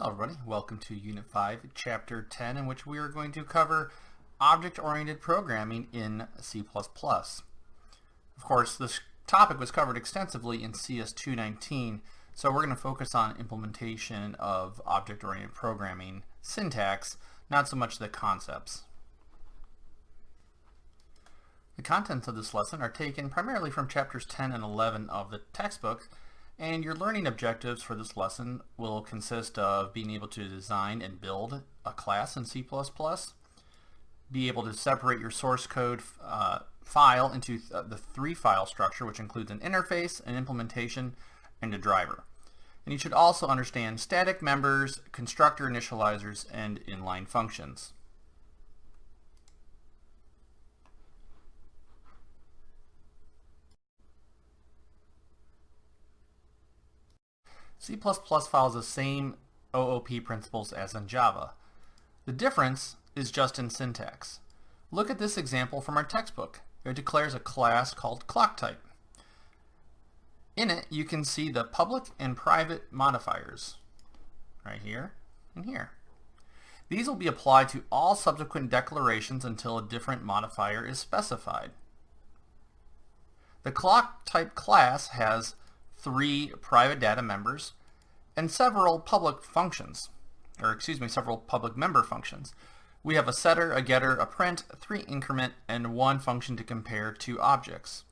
Hello everybody, welcome to Unit 5, Chapter 10, in which we are going to cover object-oriented programming in C++. Of course, this topic was covered extensively in CS225, so we're going to focus on implementation of object-oriented programming syntax, not so much the concepts. The contents of this lesson are taken primarily from chapters 10 and 11 of the textbook, and your learning objectives for this lesson will consist of being able to design and build a class in C++, be able to separate your source code file into the three-file structure, which includes an interface, an implementation, and a driver. And you should also understand static members, constructor initializers, and inline functions. C++ follows the same OOP principles as in Java. The difference is just in syntax. Look at this example from our textbook. It declares a class called clockType. In it, you can see the public and private modifiers, right here and here. These will be applied to all subsequent declarations until a different modifier is specified. The clockType class has 3 private data members and several public functions, several public member functions. We have a setter, a getter, a print, 3 increment, and 1 function to compare 2 objects.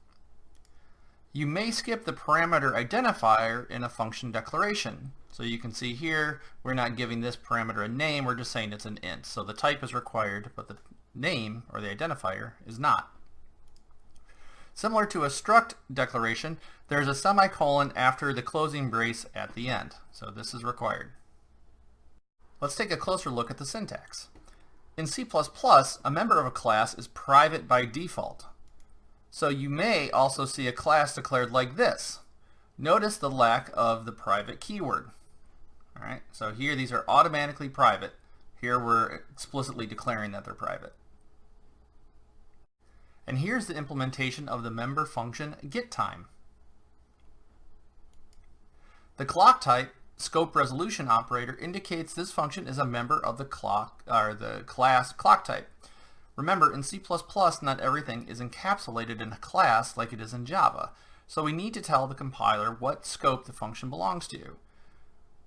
You may skip the parameter identifier in a function declaration. So you can see here, we're not giving this parameter a name, we're just saying it's an int. So the type is required, but the name, or the identifier, is not. Similar to a struct declaration, there's a semicolon after the closing brace at the end. So this is required. Let's take a closer look at the syntax. In C++, a member of a class is private by default. So you may also see a class declared like this. Notice the lack of the private keyword. All right, so here these are automatically private. Here we're explicitly declaring that they're private. And here's the implementation of the member function getTime. The clockType scope resolution operator indicates this function is a member of the class clockType. Remember, in C++, not everything is encapsulated in a class like it is in Java, so we need to tell the compiler what scope the function belongs to.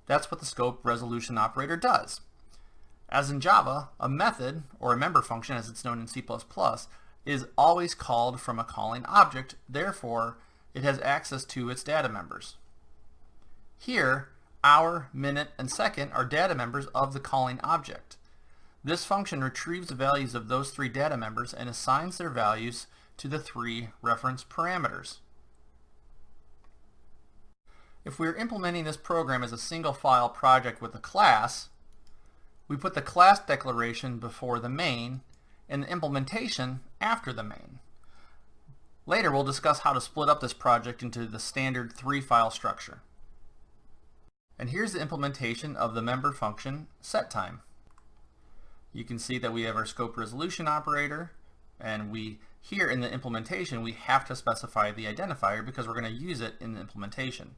That's what the scope resolution operator does. As in Java, a method, or a member function as it's known in C++, is always called from a calling object, therefore it has access to its data members. Here, hour, minute, and second are data members of the calling object. This function retrieves the values of those 3 data members and assigns their values to the 3 reference parameters. If we are implementing this program as a single file project with a class, we put the class declaration before the main and the implementation after the main. Later we'll discuss how to split up this project into the standard 3-file structure. And here's the implementation of the member function setTime. You can see that we have our scope resolution operator, and here in the implementation we have to specify the identifier because we're going to use it in the implementation.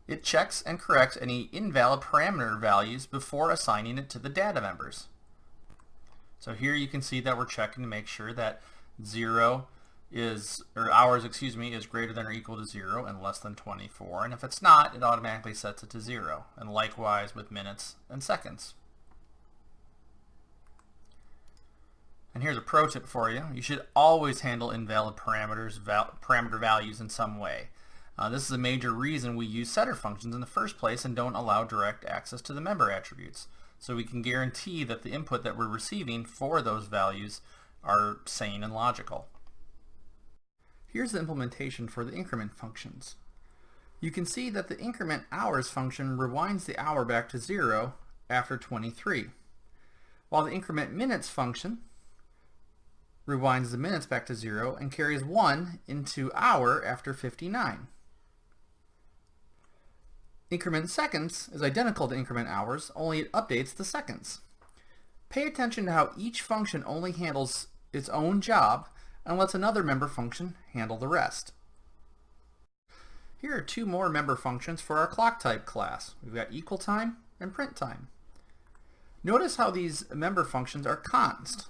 It checks and corrects any invalid parameter values before assigning it to the data members. So here you can see that we're checking to make sure that hours is greater than or equal to 0 and less than 24, and if it's not, it automatically sets it to 0, and likewise with minutes and seconds. And here's a pro tip for you. You should always handle invalid parameter values in some way. This is a major reason we use setter functions in the first place and don't allow direct access to the member attributes. So we can guarantee that the input that we're receiving for those values are sane and logical. Here's the implementation for the increment functions. You can see that the increment hours function rewinds the hour back to 0 after 23, while the increment minutes function rewinds the minutes back to 0 and carries 1 into hour after 59. Increment seconds is identical to increment hours, only it updates the seconds. Pay attention to how each function only handles its own job and lets another member function handle the rest. Here are 2 more member functions for our clockType class. We've got equal time and print time. Notice how these member functions are const.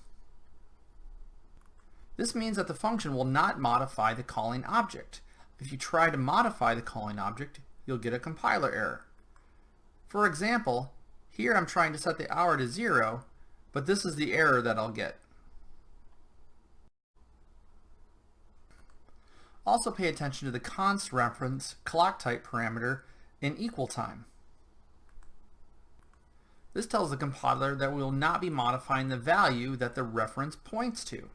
This means that the function will not modify the calling object. If you try to modify the calling object, you'll get a compiler error. For example, here I'm trying to set the hour to 0, but this is the error that I'll get. Also pay attention to the const reference clock type parameter in equal time. This tells the compiler that we will not be modifying the value that the reference points to.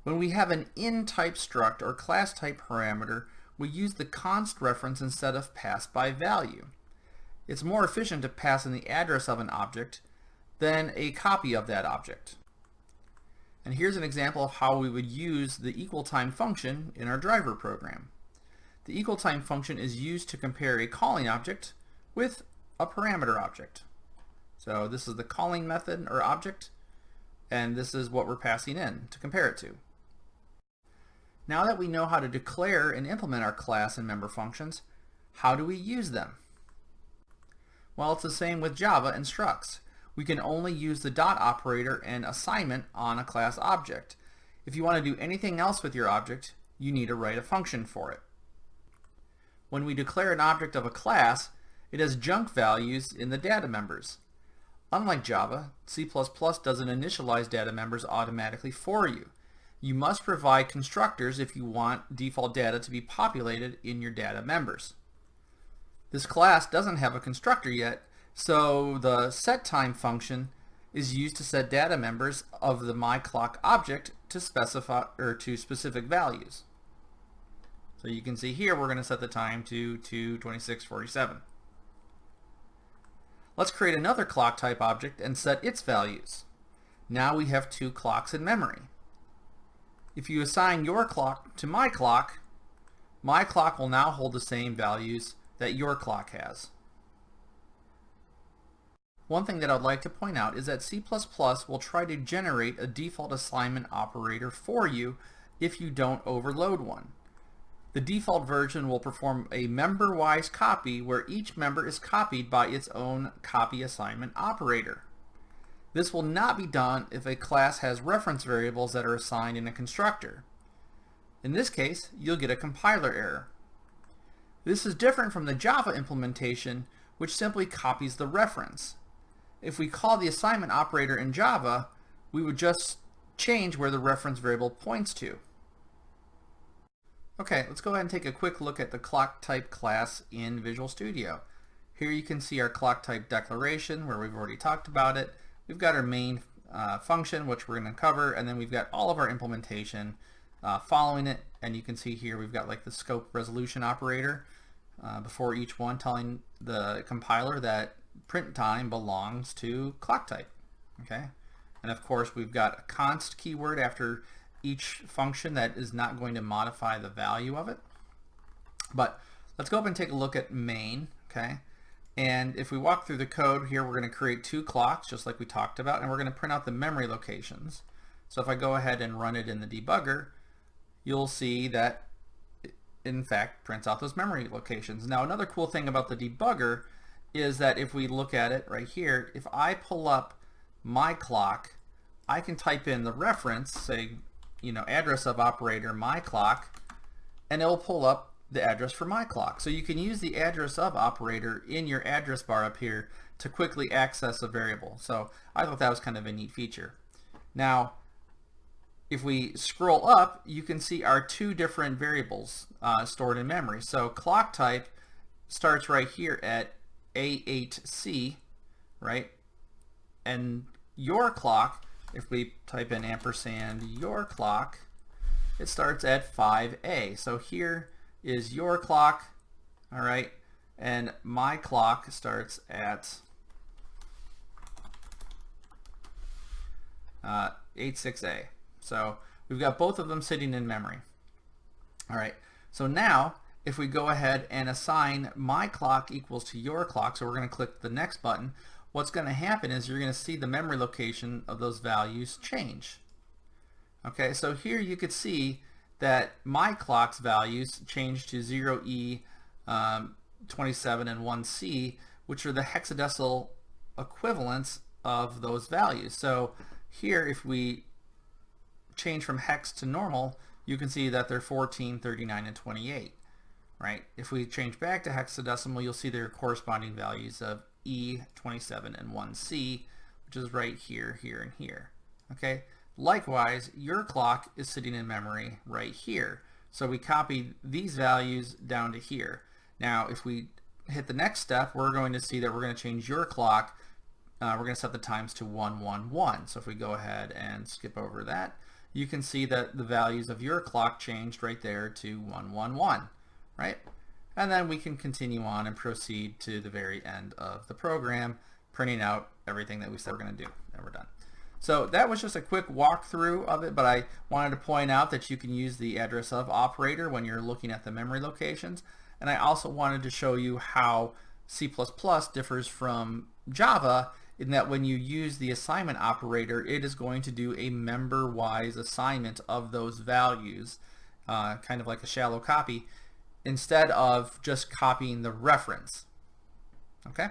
When we have an in type struct or class type parameter, we use the const reference instead of pass by value. It's more efficient to pass in the address of an object than a copy of that object. And here's an example of how we would use the equal time function in our driver program. The equal time function is used to compare a calling object with a parameter object. So this is the calling method or object, and this is what we're passing in to compare it to. Now that we know how to declare and implement our class and member functions, how do we use them? Well, it's the same with Java and structs. We can only use the dot operator and assignment on a class object. If you want to do anything else with your object, you need to write a function for it. When we declare an object of a class, it has junk values in the data members. Unlike Java, C++ doesn't initialize data members automatically for you. You must provide constructors if you want default data to be populated in your data members. This class doesn't have a constructor yet, so the setTime function is used to set data members of the myClock object to specify or to specific values. So you can see here we're going to set the time to 2:26:47. Let's create another clock type object and set its values. Now we have two clocks in memory. If you assign your clock to my clock will now hold the same values that your clock has. One thing that I'd like to point out is that C++ will try to generate a default assignment operator for you if you don't overload one. The default version will perform a member-wise copy where each member is copied by its own copy assignment operator. This will not be done if a class has reference variables that are assigned in a constructor. In this case, you'll get a compiler error. This is different from the Java implementation, which simply copies the reference. If we call the assignment operator in Java, we would just change where the reference variable points to. Okay, let's go ahead and take a quick look at the clock type class in Visual Studio. Here you can see our clock type declaration where we've already talked about it. We've got our main function, which we're going to cover, and then we've got all of our implementation following it, and you can see here we've got like the scope resolution operator before each one, telling the compiler that print time belongs to clock type. Okay, and of course we've got a const keyword after each function that is not going to modify the value of it. But let's go up and take a look at main. Okay, and if we walk through the code here, we're going to create two clocks just like we talked about, and we're going to print out the memory locations. So if I go ahead and run it in the debugger, you'll see that it in fact prints out those memory locations. Now another cool thing about the debugger is that if we look at it right here, if I pull up my clock, I can type in the reference, say, address of operator my clock, and it will pull up the address for my clock. So you can use the address of operator in your address bar up here to quickly access a variable. So I thought that was kind of a neat feature. Now, if we scroll up, you can see our two different variables stored in memory. So clock type starts right here at A8C, right? And your clock, if we type in ampersand your clock, it starts at 5A. So here is your clock, all right, and my clock starts at 86A. So we've got both of them sitting in memory. All right, so now if we go ahead and assign my clock equals to your clock, so we're going to click the next button, what's going to happen is you're going to see the memory location of those values change. Okay, so here you could see that my clock's values changed to 0E, 27, and 1C, which are the hexadecimal equivalents of those values. So here, if we change from hex to normal, you can see that they're 14, 39, and 28. Right? If we change back to hexadecimal, you'll see their corresponding values of E, 27, and 1C, which is right here, here, and here. Okay? Likewise, your clock is sitting in memory right here. So we copy these values down to here. Now, if we hit the next step, we're going to see that we're going to change your clock. We're going to set the times to 111. So if we go ahead and skip over that, you can see that the values of your clock changed right there to 111. Right? And then we can continue on and proceed to the very end of the program, printing out everything that we said we're going to do, and we're done. So that was just a quick walkthrough of it, but I wanted to point out that you can use the address of operator when you're looking at the memory locations. And I also wanted to show you how C++ differs from Java in that when you use the assignment operator, it is going to do a member-wise assignment of those values, kind of like a shallow copy, instead of just copying the reference. Okay?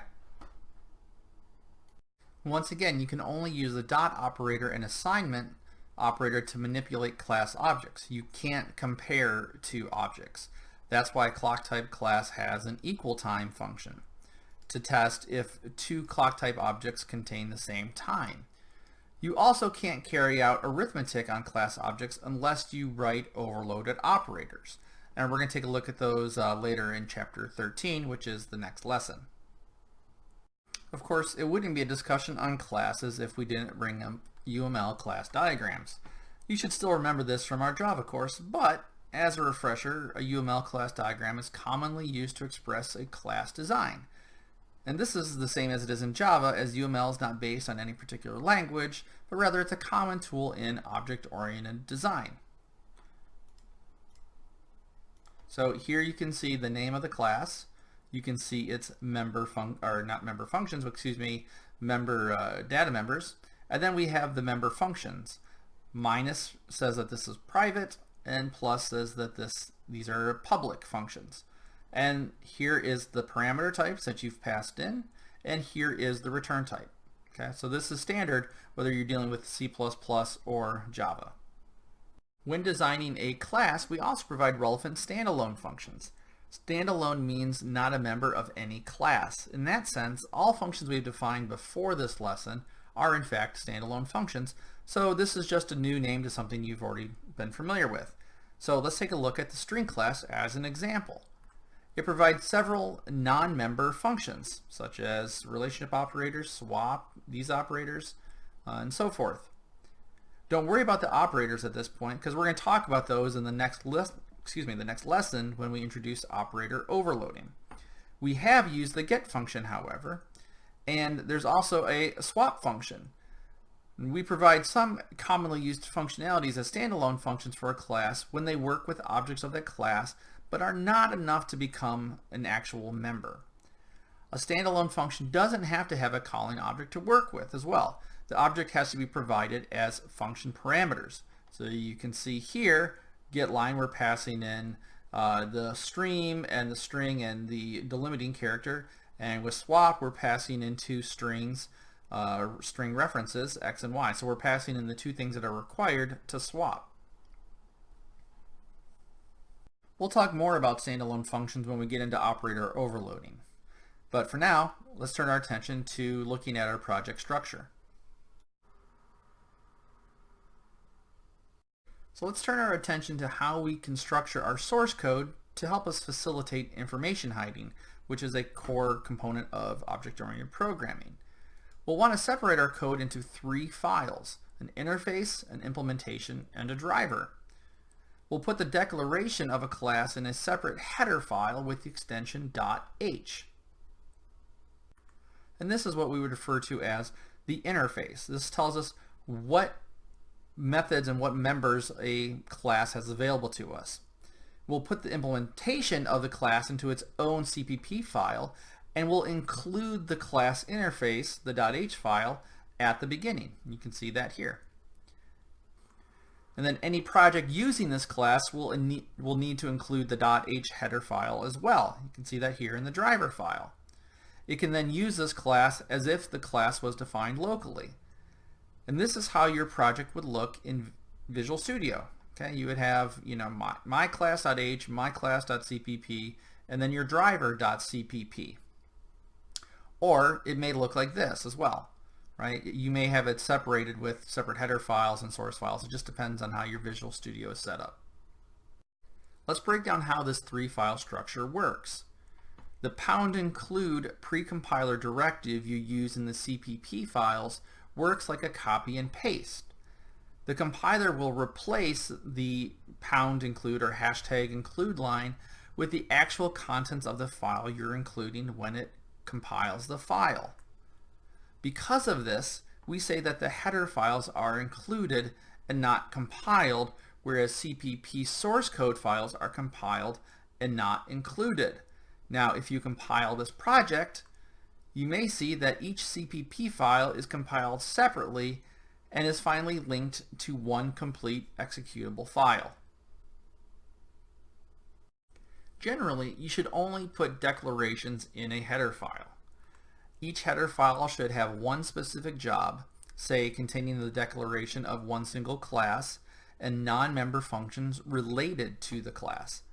Once again, you can only use the dot operator and assignment operator to manipulate class objects. You can't compare two objects. That's why clock type class has an equal time function to test if two clock type objects contain the same time. You also can't carry out arithmetic on class objects unless you write overloaded operators. And we're going to take a look at those later in chapter 13, which is the next lesson. Of course, it wouldn't be a discussion on classes if we didn't bring up UML class diagrams. You should still remember this from our Java course, but as a refresher, a UML class diagram is commonly used to express a class design. And this is the same as it is in Java, as UML is not based on any particular language, but rather it's a common tool in object-oriented design. So here you can see the name of the class. You can see its member data members, and then we have the member functions. Minus says that this is private, and plus says that these are public functions. And here is the parameter types that you've passed in, and here is the return type. Okay, so this is standard whether you're dealing with C++ or Java. When designing a class, we also provide relevant standalone functions. Standalone means not a member of any class. In that sense, all functions we've defined before this lesson are in fact standalone functions, so this is just a new name to something you've already been familiar with. So let's take a look at the string class as an example. It provides several non-member functions, such as relationship operators, swap, these operators, and so forth. Don't worry about the operators at this point, because we're going to talk about those in the next lesson when we introduce operator overloading. We have used the get function, however, and there's also a swap function. We provide some commonly used functionalities as standalone functions for a class when they work with objects of that class, but are not enough to become an actual member. A standalone function doesn't have to have a calling object to work with as well. The object has to be provided as function parameters. So you can see here, getLine, we're passing in the stream and the string and the delimiting character, and with swap we're passing in two strings, string references, x and y. So we're passing in the two things that are required to swap. We'll talk more about standalone functions when we get into operator overloading. But for now, let's turn our attention to looking at our project structure. So let's turn our attention to how we can structure our source code to help us facilitate information hiding, which is a core component of object-oriented programming. We'll want to separate our code into three files: an interface, an implementation, and a driver. We'll put the declaration of a class in a separate header file with the extension .h. And this is what we would refer to as the interface. This tells us what methods and what members a class has available to us. We'll put the implementation of the class into its own CPP file, and we'll include the class interface, the .h file, at the beginning. You can see that here. And then any project using this class will need to include the .h header file as well. You can see that here in the driver file. it can then use this class as if the class was defined locally. And this is how your project would look in Visual Studio. Okay, you would have, my class.h, my class.cpp, and then your driver.cpp. Or it may look like this as well, right? You may have it separated with separate header files and source files. It just depends on how your Visual Studio is set up. Let's break down how this three-file structure works. The #include precompiler directive you use in the CPP files works like a copy and paste. The compiler will replace the #include or #include line with the actual contents of the file you're including when it compiles the file. Because of this, we say that the header files are included and not compiled, whereas CPP source code files are compiled and not included. Now, if you compile this project, you may see that each CPP file is compiled separately and is finally linked to one complete executable file. Generally, you should only put declarations in a header file. Each header file should have one specific job, say containing the declaration of one single class and non-member functions related to the class.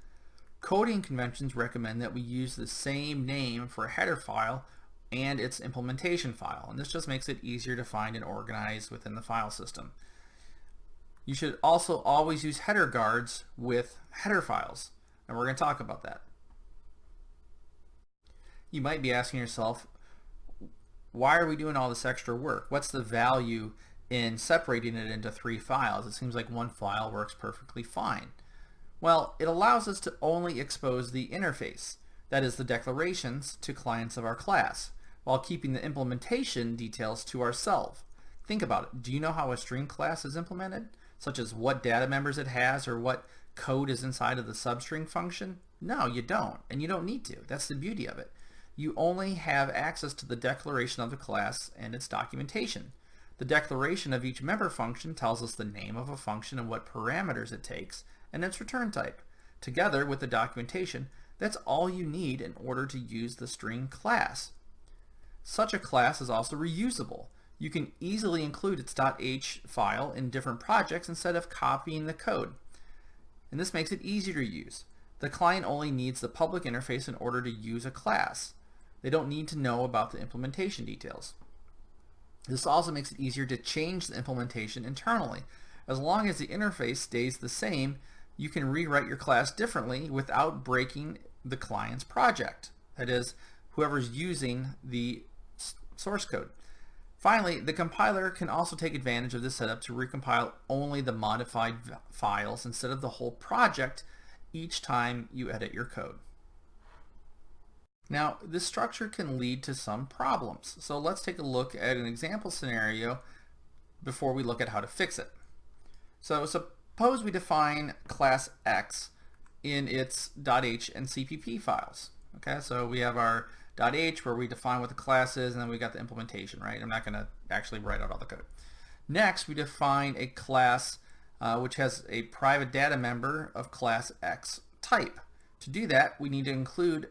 Coding conventions recommend that we use the same name for a header file and its implementation file, and this just makes it easier to find and organize within the file system. You should also always use header guards with header files, and we're going to talk about that. You might be asking yourself, why are we doing all this extra work? What's the value in separating it into three files? It seems like one file works perfectly fine. Well, it allows us to only expose the interface, that is the declarations, to clients of our class, while keeping the implementation details to ourselves. Think about it. Do you know how a string class is implemented, such as what data members it has or what code is inside of the substring function? No, you don't, and you don't need to. That's the beauty of it. You only have access to the declaration of the class and its documentation. The declaration of each member function tells us the name of a function and what parameters it takes, and its return type. Together with the documentation, that's all you need in order to use the string class. Such a class is also reusable. You can easily include its .h file in different projects instead of copying the code. And this makes it easier to use. The client only needs the public interface in order to use a class. They don't need to know about the implementation details. This also makes it easier to change the implementation internally. As long as the interface stays the same, you can rewrite your class differently without breaking the client's project. That is, whoever's using the source code. Finally, the compiler can also take advantage of this setup to recompile only the modified files instead of the whole project each time you edit your code. Now, this structure can lead to some problems. So let's take a look at an example scenario before we look at how to fix it. So suppose we define class X in its .h and CPP files. Okay, so we have our .h where we define what the class is, and then we got the implementation, right? I'm not going to actually write out all the code. Next, we define a class which has a private data member of class X type. To do that, we need to include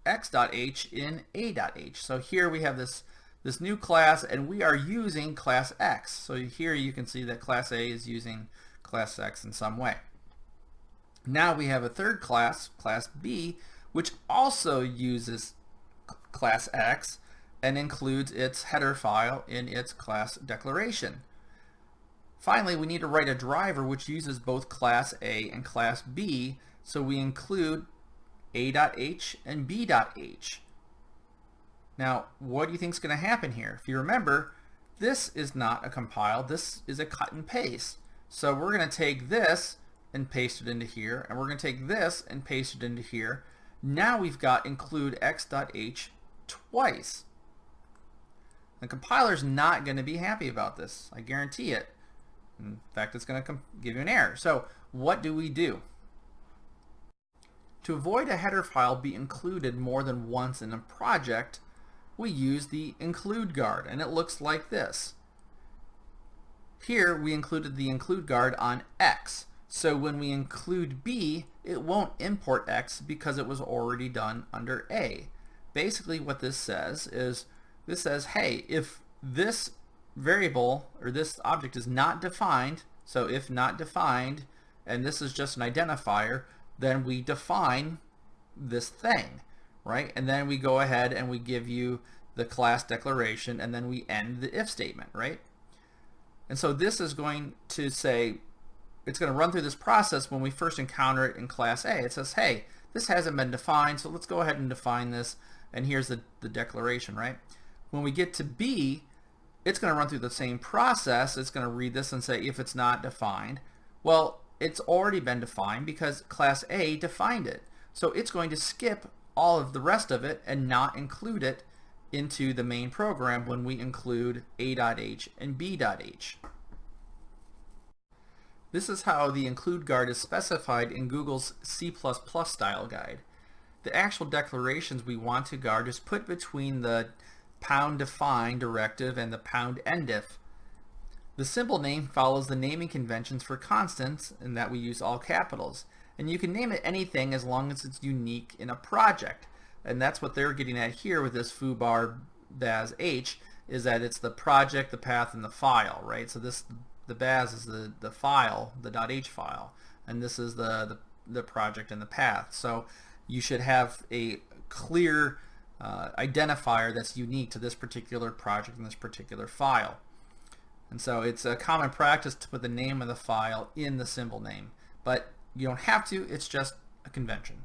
x.h in a.h. So here we have this new class, and we are using class X. So here you can see that class A is using class X in some way. Now we have a third class, class B, which also uses class X and includes its header file in its class declaration. Finally, we need to write a driver which uses both class A and class B, so we include a.h and b.h. Now, what do you think is going to happen here? If you remember, this is not a compile, this is a cut and paste. So we're going to take this and paste it into here, and we're going to take this and paste it into here. Now we've got include x.h twice. The compiler's not going to be happy about this, I guarantee it. In fact, it's going to give you an error. So what do we do? To avoid a header file be included more than once in a project, we use the include guard, and it looks like this. Here we included the include guard on X, so when we include B, it won't import X because it was already done under A. basically what this says is, hey, if this variable or this object is not defined, so if not defined, and this is just an identifier, then we define this thing, right? And then we go ahead and we give you the class declaration, and then we end the if statement, right? And so this is going to say, it's going to run through this process when we first encounter it in class A. It says, hey, this hasn't been defined, so let's go ahead and define this, and here's the declaration, right? When we get to B, it's going to run through the same process. It's going to read this and say, if it's not defined, well, it's already been defined because class A defined it. So it's going to skip all of the rest of it and not include it into the main program when we include A.H and B.H. This is how the include guard is specified in Google's C++ style guide. The actual declarations we want to guard is put between the #define directive and the #endif. The symbol name follows the naming conventions for constants in that we use all capitals. And you can name it anything as long as it's unique in a project. And that's what they're getting at here with this foobar baz h, is that it's the project, the path, and the file, right? So this, the baz is the file, the .h file, and this is the project and the path. So you should have a clear identifier that's unique to this particular project and this particular file. And so it's a common practice to put the name of the file in the symbol name, but you don't have to, it's just a convention.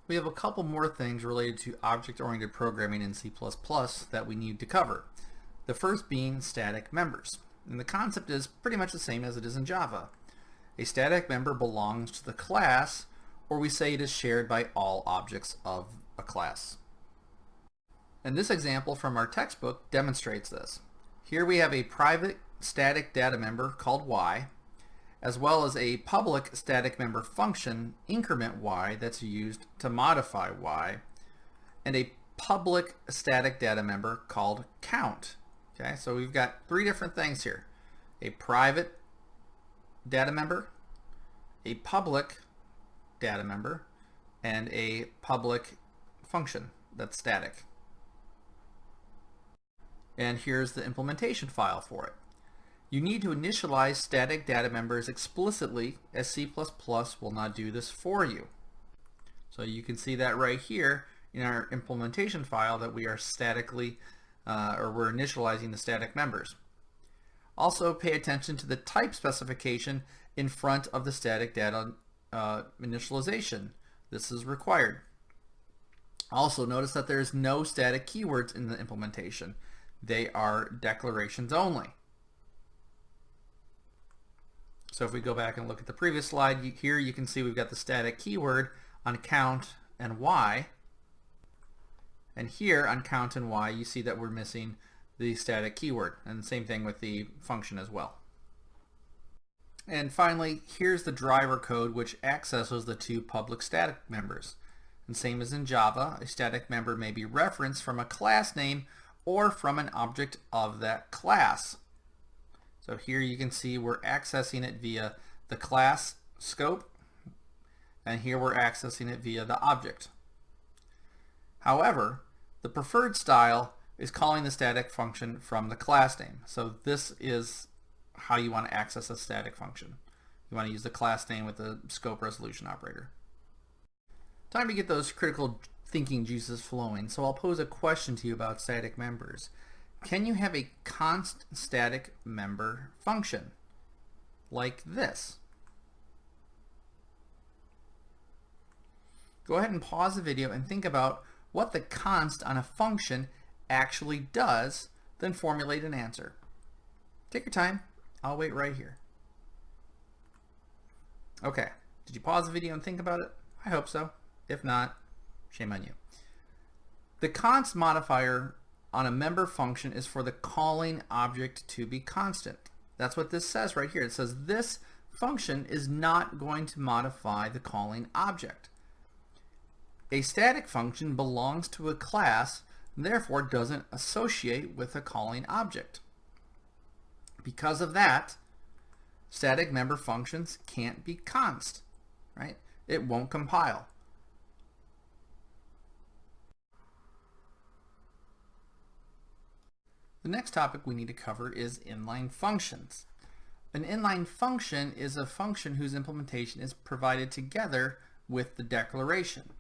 We have a couple more things related to object-oriented programming in C++ that we need to cover. The first being static members. And the concept is pretty much the same as it is in Java. A static member belongs to the class, or we say it is shared by all objects of a class. And this example from our textbook demonstrates this. Here we have a private static data member called y, as well as a public static member function, increment y, that's used to modify y, and a public static data member called count. Okay, so we've got three different things here. A private data member, a public data member, and a public function that's static. And here's the implementation file for it. You need to initialize static data members explicitly, as C++ will not do this for you. So you can see that right here in our implementation file that we are statically, or we're initializing the static members. Also pay attention to the type specification in front of the static data initialization. This is required. Also notice that there is no static keywords in the implementation. They are declarations only. So if we go back and look at the previous slide, here you can see we've got the static keyword on count and y. And here on count and y, you see that we're missing the static keyword. And the same thing with the function as well. And finally, here's the driver code which accesses the two public static members. And same as in Java, a static member may be referenced from a class name or from an object of that class. So here you can see we're accessing it via the class scope, and here we're accessing it via the object. However, the preferred style is calling the static function from the class name. So this is how you want to access a static function. You want to use the class name with the scope resolution operator. Time to get those critical thinking juices flowing, so I'll pose a question to you about static members. Can you have a const static member function like this? Go ahead and pause the video and think about what the const on a function actually does, then formulate an answer. Take your time. I'll wait right here. Okay, did you pause the video and think about it? I hope so. If not, shame on you. The const modifier on a member function is for the calling object to be constant. That's what this says right here. It says this function is not going to modify the calling object. A static function belongs to a class, and therefore doesn't associate with a calling object. Because of that, static member functions can't be const. right? It won't compile. The next topic we need to cover is inline functions. An inline function is a function whose implementation is provided together with the declaration,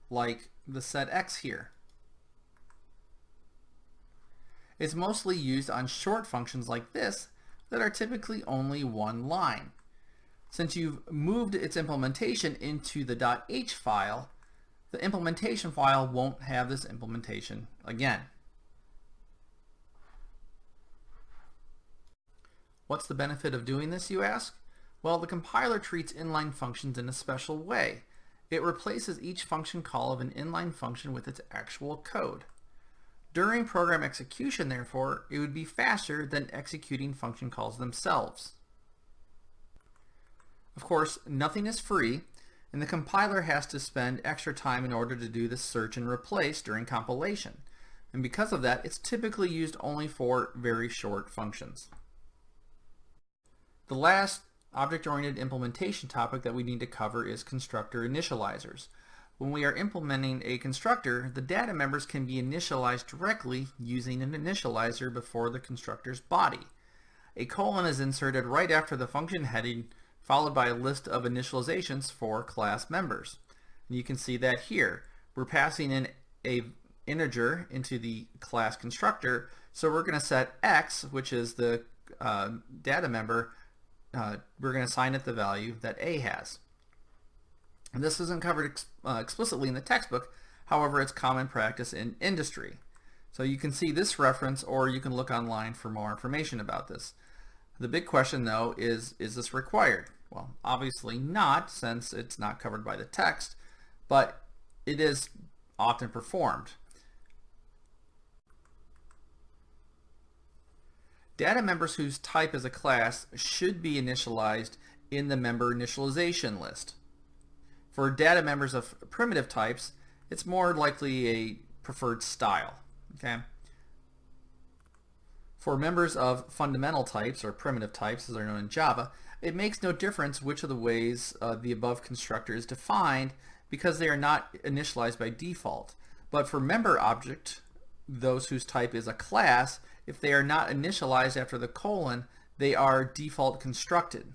like the set x here. It's mostly used on short functions like this that are typically only one line. Since you've moved its implementation into the .h file, the implementation file won't have this implementation again. What's the benefit of doing this, you ask? Well, the compiler treats inline functions in a special way. It replaces each function call of an inline function with its actual code. During program execution, therefore, it would be faster than executing function calls themselves. Of course, nothing is free, and the compiler has to spend extra time in order to do the search and replace during compilation. And because of that, it's typically used only for very short functions. The last object-oriented implementation topic that we need to cover is constructor initializers. When we are implementing a constructor, the data members can be initialized directly using an initializer before the constructor's body. A colon is inserted right after the function heading, followed by a list of initializations for class members. And you can see that here. We're passing in an integer into the class constructor, so we're going to set x, which is the data member, we're going to assign it the value that A has. And this isn't covered explicitly in the textbook, however it's common practice in industry. So you can see this reference, or you can look online for more information about this. The big question though is this required? Well, obviously not, since it's not covered by the text, but it is often performed. Data members whose type is a class should be initialized in the member initialization list. For data members of primitive types, it's more likely a preferred style. Okay? For members of fundamental types, or primitive types as they're known in Java, it makes no difference which of the ways the above constructor is defined, because they are not initialized by default. But for member object, those whose type is a class, if they are not initialized after the colon, they are default constructed.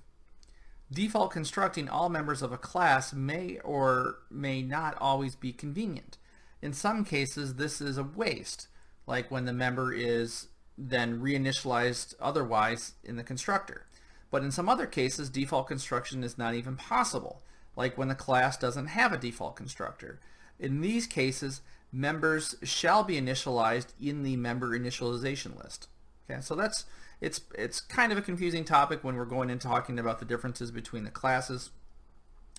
Default constructing all members of a class may or may not always be convenient. In some cases, this is a waste, like when the member is then reinitialized otherwise in the constructor. But in some other cases, default construction is not even possible, like when the class doesn't have a default constructor. In these cases, members shall be initialized in the member initialization list. Okay, so it's kind of a confusing topic when we're going into talking about the differences between the classes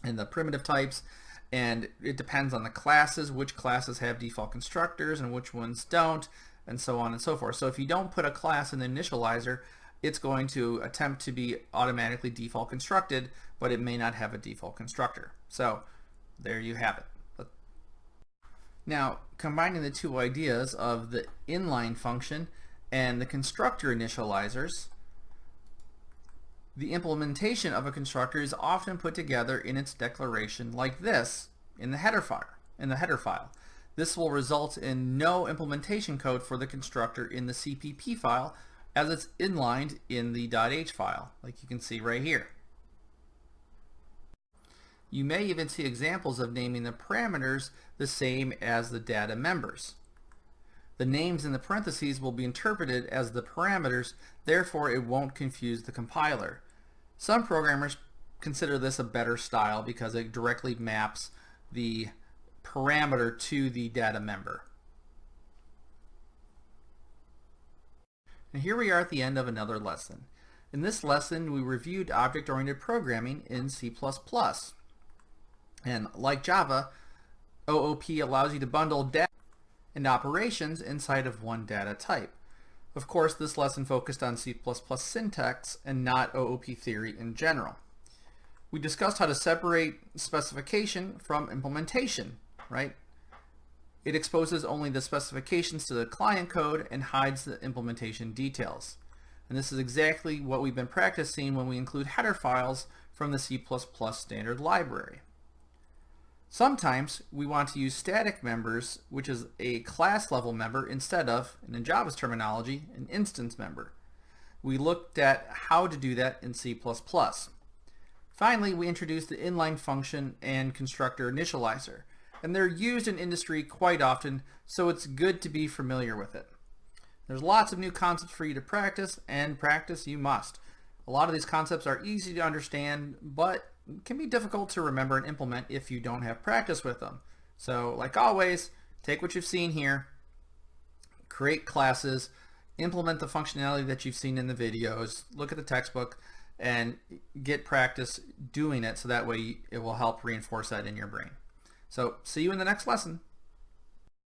and the primitive types, and it depends on the classes, which classes have default constructors and which ones don't, and so on and so forth. So if you don't put a class in the initializer, it's going to attempt to be automatically default constructed, but it may not have a default constructor. So there you have it. Now, combining the two ideas of the inline function and the constructor initializers, the implementation of a constructor is often put together in its declaration like this in the header file. This will result in no implementation code for the constructor in the CPP file, as it's inlined in the .h file, like you can see right here. You may even see examples of naming the parameters the same as the data members. The names in the parentheses will be interpreted as the parameters, therefore it won't confuse the compiler. Some programmers consider this a better style because it directly maps the parameter to the data member. And here we are at the end of another lesson. In this lesson, we reviewed object-oriented programming in C++. And like Java, OOP allows you to bundle data and operations inside of one data type. Of course, this lesson focused on C++ syntax and not OOP theory in general. We discussed how to separate specification from implementation, right? It exposes only the specifications to the client code and hides the implementation details. And this is exactly what we've been practicing when we include header files from the C++ standard library. Sometimes we want to use static members, which is a class level member, instead of, and in Java's terminology, an instance member. We looked at how to do that in C++. Finally, we introduced the inline function and constructor initializer, and they're used in industry quite often, so it's good to be familiar with it. There's lots of new concepts for you to practice, and practice you must. A lot of these concepts are easy to understand, but can be difficult to remember and implement if you don't have practice with them. So, like always, take what you've seen here, create classes, implement the functionality that you've seen in the videos, look at the textbook, and get practice doing it so that way it will help reinforce that in your brain. So, see you in the next lesson.